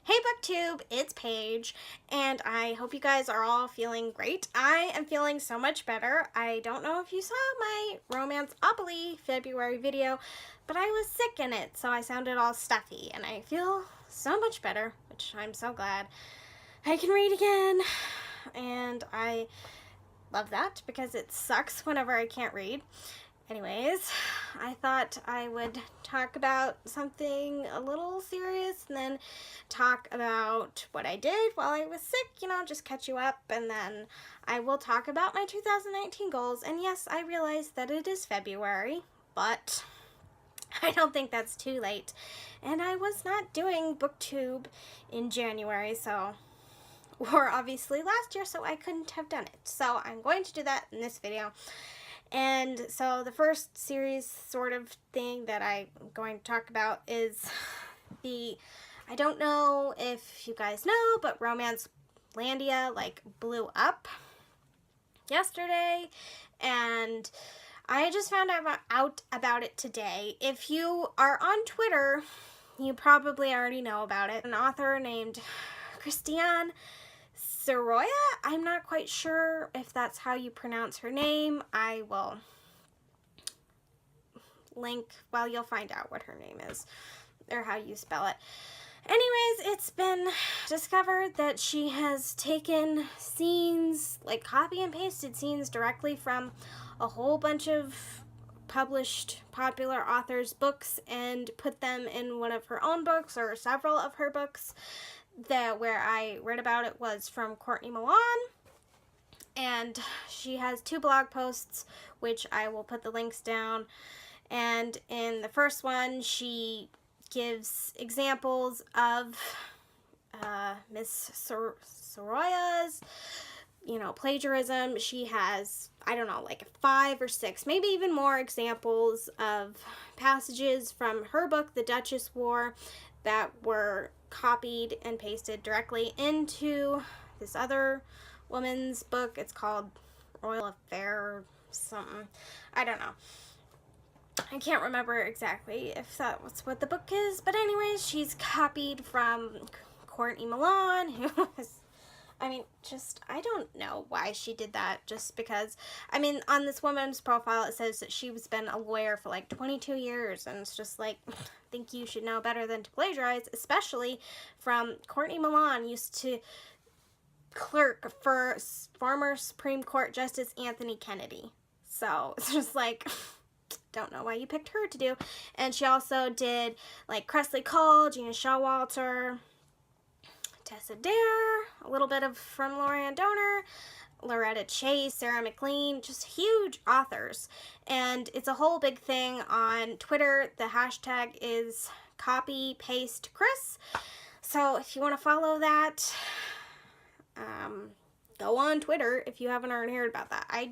Hey BookTube, it's Paige, and I hope you guys are all feeling great. I am feeling so much better. I don't know if you saw my Romance-opoly February video, but I was sick in it, so I sounded all stuffy, and I feel so much better, which I'm so glad. I can read again, and I love that because it sucks whenever I can't read. Anyways, I thought I would talk about something a little serious and then talk about what I did while I was sick, just catch you up, and then I will talk about my 2019 goals. And yes, I realize that it is February, but I don't think that's too late. And I was not doing BookTube in January, or obviously last year, so I couldn't have done it. So I'm going to do that in this video. And so the first series sort of thing that I'm going to talk about is I don't know if you guys know, but Romancelandia blew up yesterday, and I just found out about it today. If you are on Twitter, you probably already know about it. An author named Christiane Sorolla, I'm not quite sure if that's how you pronounce her name. I will link, well, you'll find out what her name is, or how you spell it. Anyways, it's been discovered that she has taken scenes, copy and pasted scenes directly from a whole bunch of published popular authors' books and put them in one of her own books, or several of her books. Where I read about it was from Courtney Milan, and she has 2 blog posts, which I will put the links down. And in the first one, she gives examples of Miss Sorolla's, plagiarism. She has, 5 or 6, maybe even more examples of passages from her book, The Duchess War, that were copied and pasted directly into this other woman's book. It's called Royal Affair or something. I don't know. I can't remember exactly if that was what the book is, but anyways, she's copied from Courtney Milan, who is, I don't know why she did that, just because, on this woman's profile it says that she's been a lawyer for 22 years, and it's just I think you should know better than to plagiarize, especially from Courtney Milan, used to clerk for former Supreme Court Justice Anthony Kennedy. So it's just don't know why you picked her to do. And she also did Cressley Cole, Gina Showalter, Tessa Dare, a little bit of from Lorianne Donor, Loretta Chase, Sarah McLean, just huge authors. And it's a whole big thing on Twitter. The hashtag is copypastechris. So if you want to follow that, go on Twitter if you haven't already heard about that. I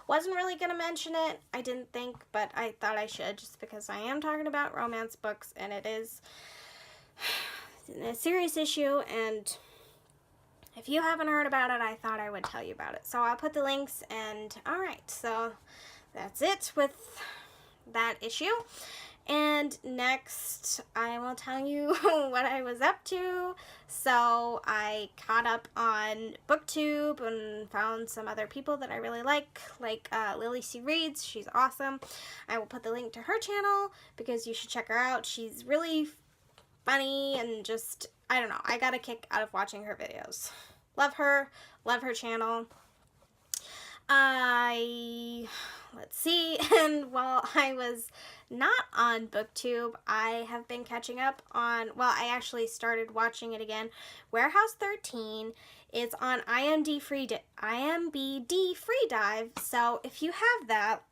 wasn't really going to mention it, I didn't think, but I thought I should, just because I am talking about romance books, and it is a serious issue, and if you haven't heard about it, I thought I would tell you about it. So I'll put the links, and alright, so that's it with that issue. And next, I will tell you what I was up to. So I caught up on BookTube and found some other people that I really like Lily C. Reads. She's awesome. I will put the link to her channel because you should check her out. She's really funny and just, I don't know, I got a kick out of watching her videos. Love her channel. Let's see, and while I was not on BookTube, I have been catching up on, I actually started watching it again, Warehouse 13. It's on IMDb Free Dive, so if you have that,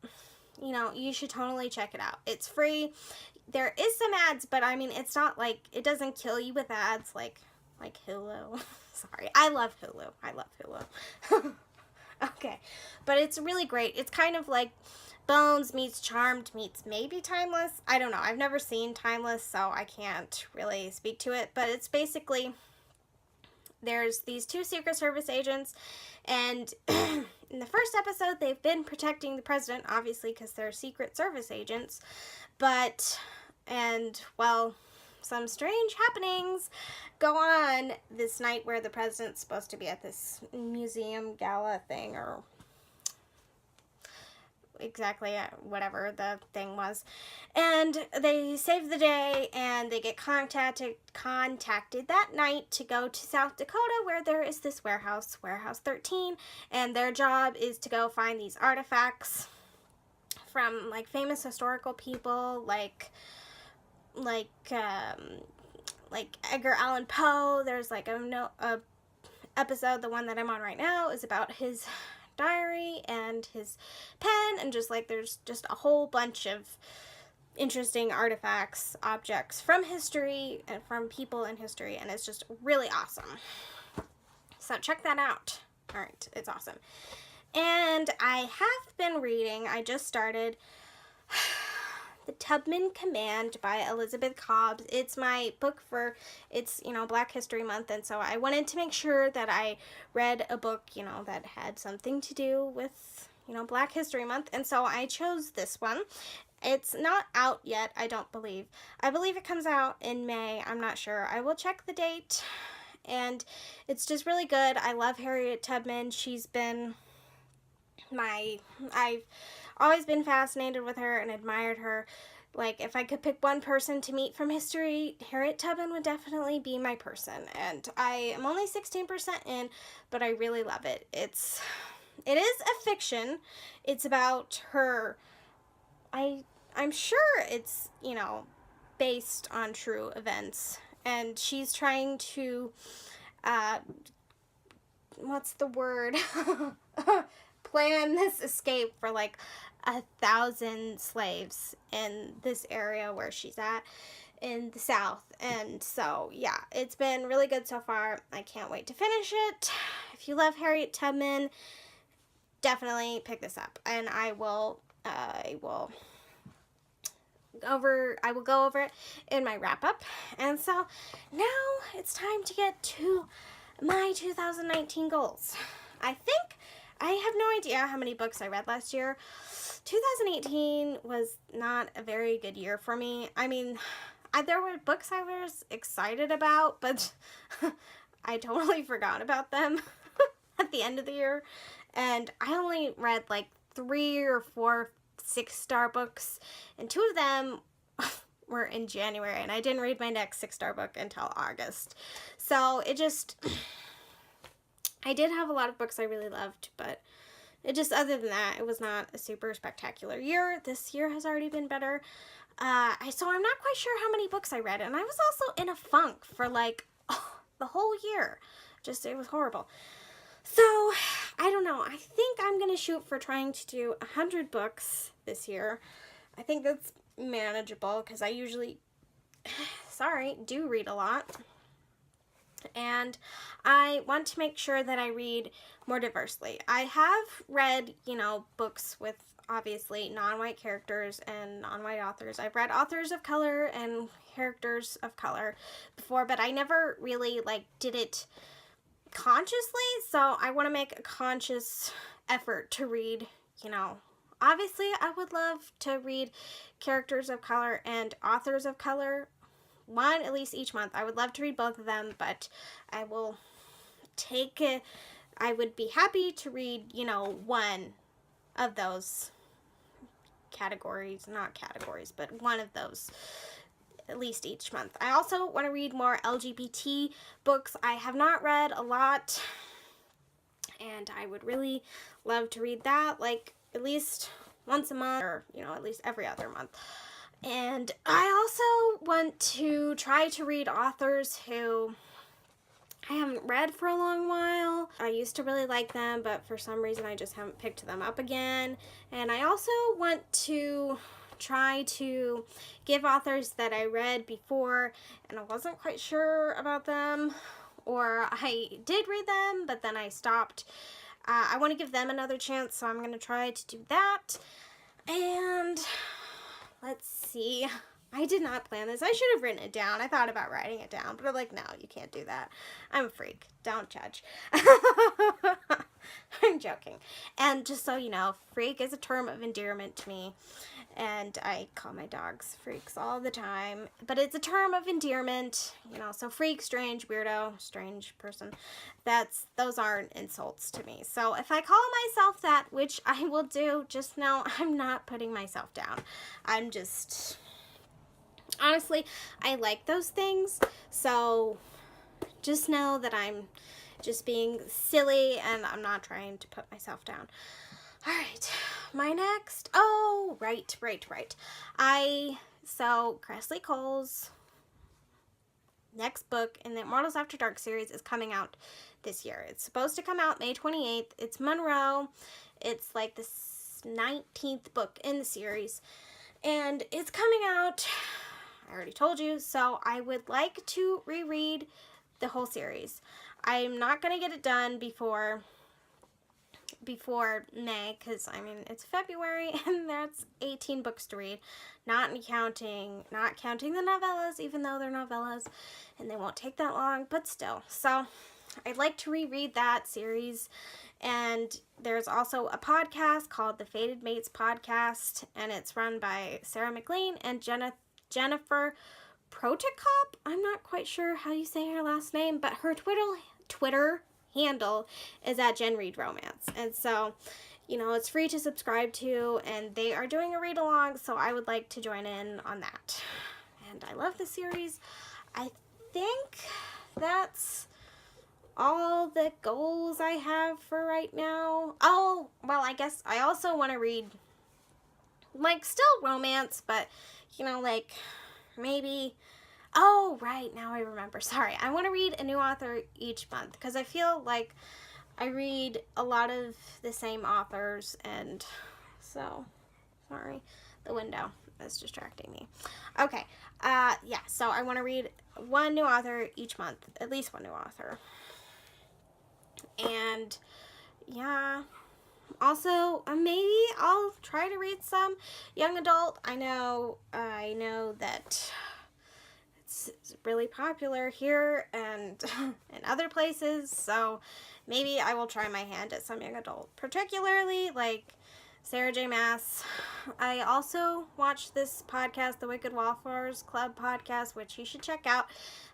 you should totally check it out. It's free. There is some ads, but it's not it doesn't kill you with ads like Hulu. Sorry, I love Hulu. Okay, but it's really great. It's kind of like Bones meets Charmed meets maybe Timeless. I don't know. I've never seen Timeless, so I can't really speak to it. But it's basically, there's these 2 Secret Service agents, and in the first episode, they've been protecting the president, obviously, because they're Secret Service agents. some strange happenings go on this night where the president's supposed to be at this museum gala thing, or exactly whatever the thing was. And they save the day, and they get contacted that night to go to South Dakota, where there is this warehouse 13, and their job is to go find these artifacts from like famous historical people, like Edgar Allan Poe. There's like a episode, the one that I'm on right now, is about his diary and his pen, and just like there's just a whole bunch of interesting artifacts, objects from history and from people in history, and it's just really awesome. So check that out. All right, it's awesome. And I have been reading, I just started The Tubman Command by Elizabeth Cobbs. It's my book for, it's, Black History Month, and so I wanted to make sure that I read a book, that had something to do with, Black History Month, and so I chose this one. It's not out yet, I don't believe. I believe it comes out in May, I'm not sure. I will check the date, and it's just really good. I love Harriet Tubman. She's been I've always been fascinated with her and admired her. Like, if I could pick one person to meet from history, Harriet Tubman would definitely be my person. And I am only 16% in, but I really love it. It is a fiction. It's about her. I'm sure it's, based on true events. And she's trying to, what's the word? Plan this escape for like 1,000 slaves in this area where she's at in the South. And so, yeah, it's been really good so far. I can't wait to finish it. If you love Harriet Tubman, definitely pick this up, and I will go over it in my wrap up. And so now it's time to get to my 2019 goals. I have no idea how many books I read last year. 2018 was not a very good year for me. I mean, there were books I was excited about, but I totally forgot about them at the end of the year. And I only read like 3 or 4 6-star books, and 2 of them were in January, and I didn't read my next 6-star book until August. So I did have a lot of books I really loved, but other than that, it was not a super spectacular year. This year has already been better. So I'm not quite sure how many books I read, and I was also in a funk for like the whole year. It was horrible. So, I don't know. I think I'm going to shoot for trying to do 100 books this year. I think that's manageable because I usually, do read a lot. And I want to make sure that I read more diversely. I have read, books with obviously non-white characters and non-white authors. I've read authors of color and characters of color before, but I never really did it consciously. So I want to make a conscious effort to read, obviously I would love to read characters of color and authors of color, one at least each month. I would love to read both of them, but I will I would be happy to read, one of those not categories, but one of those at least each month. I also want to read more LGBT books. I have not read a lot, and I would really love to read that, at least once a month, or, at least every other month. And I also want to try to read authors who I haven't read for a long while. I used to really like them, but for some reason I just haven't picked them up again. And I also want to try to give authors that I read before and I wasn't quite sure about them, or I did read them but then I stopped. I want to give them another chance, so I'm going to try to do that. And let's see. I did not plan this. I should have written it down. I thought about writing it down, but I'm like, no, you can't do that. I'm a freak. Don't judge. I'm joking. And just so you know, freak is a term of endearment to me. And I call my dogs freaks all the time. But it's a term of endearment, you know, so freak, strange, weirdo, strange person. Those aren't insults to me. So if I call myself that, which I will do, just know I'm not putting myself down. I'm just, honestly, I like those things. So just know that I'm just being silly and I'm not trying to put myself down. All right, my next, right. So Cressley Cole's next book in the Immortals After Dark series is coming out this year. It's supposed to come out May 28th. It's Monroe. It's like the 19th book in the series. And it's coming out, I already told you, so I would like to reread the whole series. I'm not going to get it done before May, because I mean it's February and that's 18 books to read, not counting the novellas, even though they're novellas and they won't take that long, but still. So I'd like to reread that series. And there's also a podcast called the Fated Mates Podcast, and it's run by Sarah McLean and Jennifer Protokop. I'm not quite sure how you say her last name, but her Twitter handle is at Jen Read Romance. And so, you know, it's free to subscribe to, and they are doing a read along, so I would like to join in on that. And I love the series. I think that's all the goals I have for right now. Oh, well, I guess I also want to read, like, still romance, but, you know, like, maybe... Oh, right, now I remember. Sorry, I want to read a new author each month, because I feel like I read a lot of the same authors, and so, sorry, the window is distracting me. Okay, yeah, so I want to read one new author each month, at least one new author. And, yeah, also, maybe I'll try to read some young adult. I know that it's really popular here and in other places, so maybe I will try my hand at some young adult, particularly like Sarah J. Maas. I also watched this podcast, the Wicked Wallflowers Club podcast, which you should check out.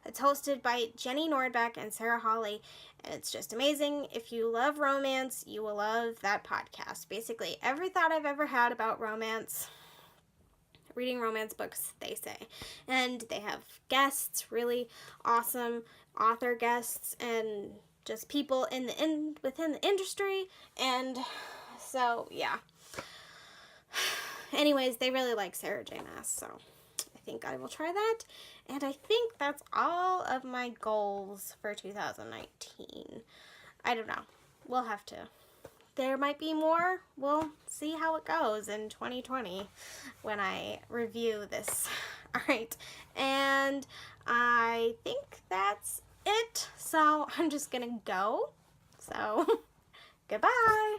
It's hosted by Jenny Nordbeck and Sarah Hawley, and it's just amazing. If you love romance, you will love that podcast. Basically, every thought I've ever had about romance, reading romance books, they say. And they have guests, really awesome author guests, and just people within the industry. And so, yeah. Anyways, they really like Sarah J. Maas, so I think I will try that. And I think that's all of my goals for 2019. I don't know. We'll have to. There might be more. We'll see how it goes in 2020 when I review this. All right. And I think that's it. So I'm just going to go. So goodbye.